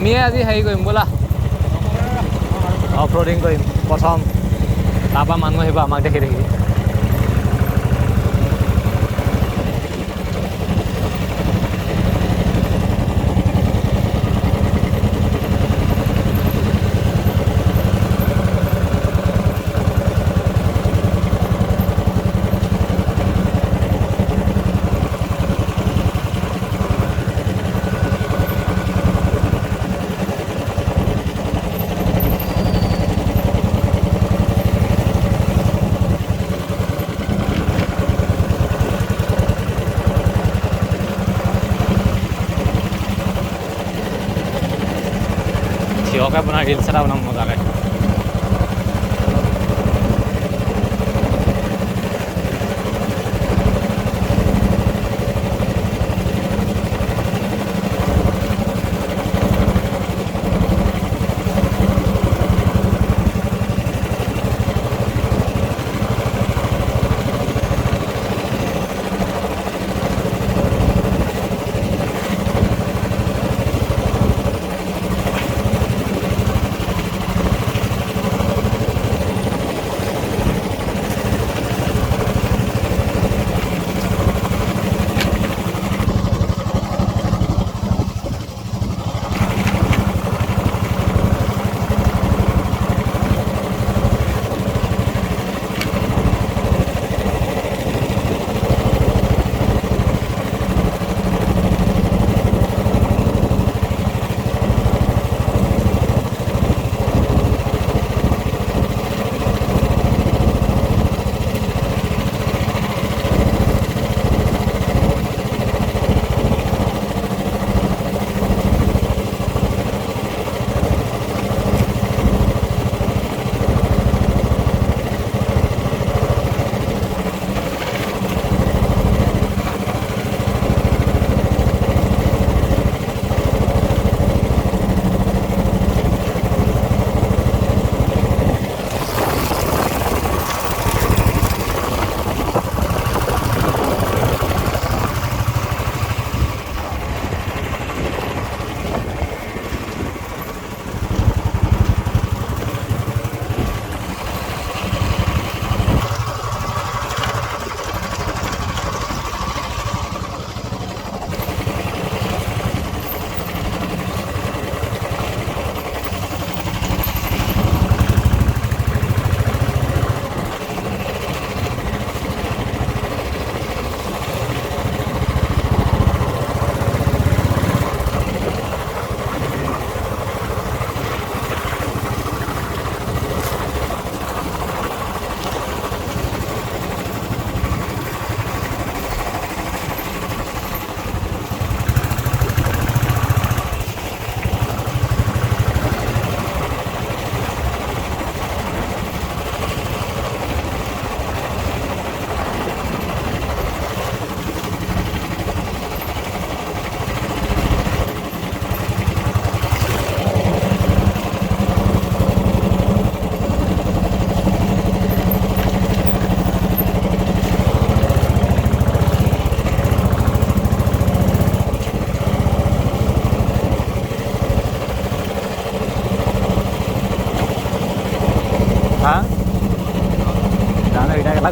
আমিয়ে আজি হেৰি কৰিম ব'লা, অফ ৰ'ডিং কৰিম প্ৰথম, তাৰপৰা মানুহ আহিব আমাক দেখি দেখি। চিৰকৈ বনাই ৰিলছ এটা বনাম মজাকৈ।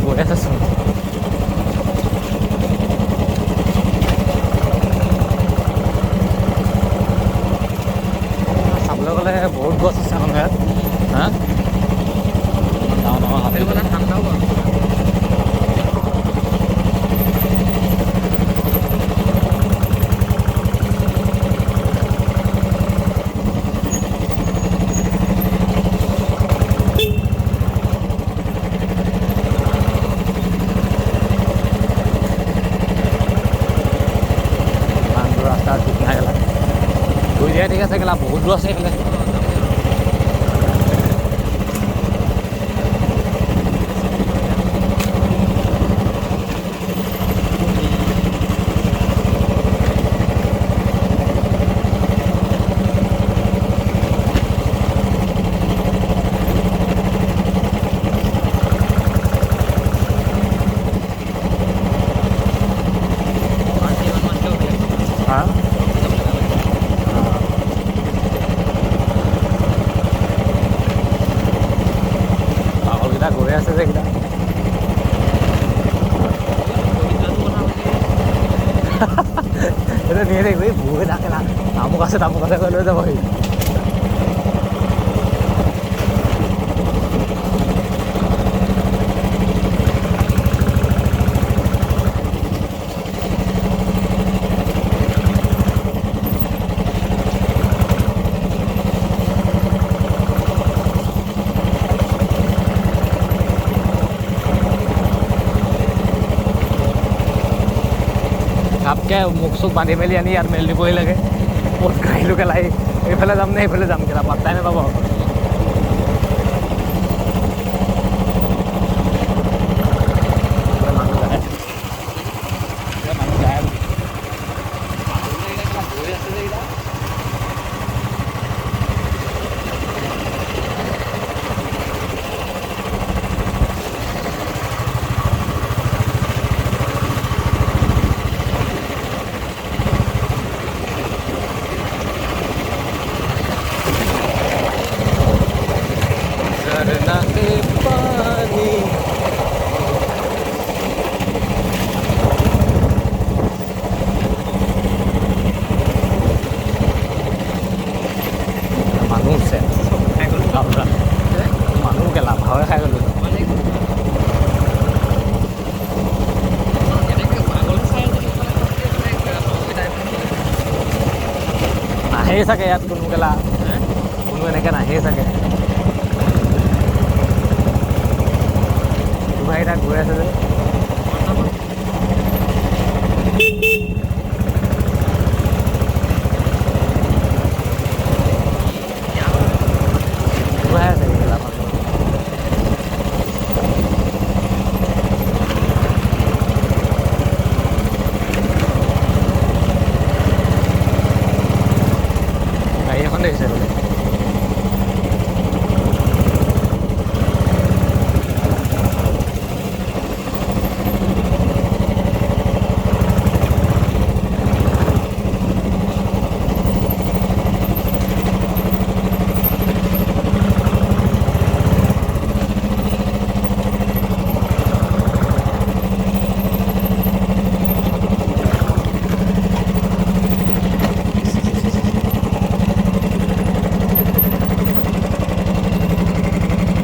গৈ আছোচোন। চাবলৈ গ'লে বহুত গছ আছে আমাৰ ইয়াত। হা ডাঙৰ ডাঙৰ হাতী মানে ঠাণ্ডাও বাৰু। ঠিক আছে কেলা বহুত দূৰ আছে এইফালে। এইটো নিয়ে থাকিব এই বুঢ়ে থাকে না তামোক আছে কৈ লৈ যাবহি ঘাপকে মুখ চুখ বান্ধি মেলি আনি ইয়াত মেলি দিবহি লাগে ক'ত গাড়ীটো কেলাই এইফালে যাম নে এইফালে যাম কেলা পাত্তাই নাপাব নাহেই চাগে ইয়াত কোনো কেলা কোনো এনেকৈ নাহেই চাগে ভাই তাক গৈ আছে যে গাড়ী এখন দেখিছে বোলে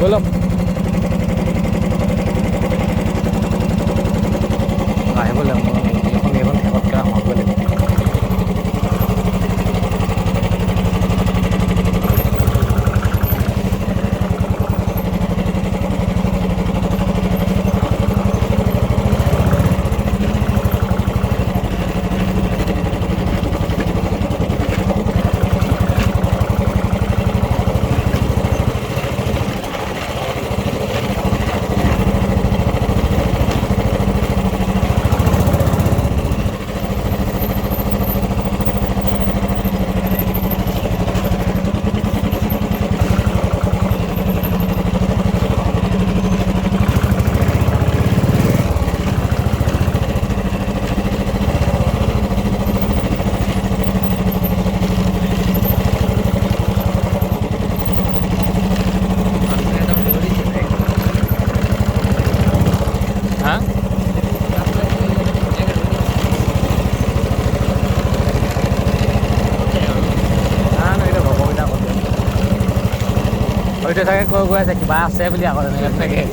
बोलो আহিব লাগিব এইখন শেষতকৈ সোমাব লাগিব হয়তো চাগে কৈ গৈ আছে কিবা আছে বুলি আকৌ তেনেকৈ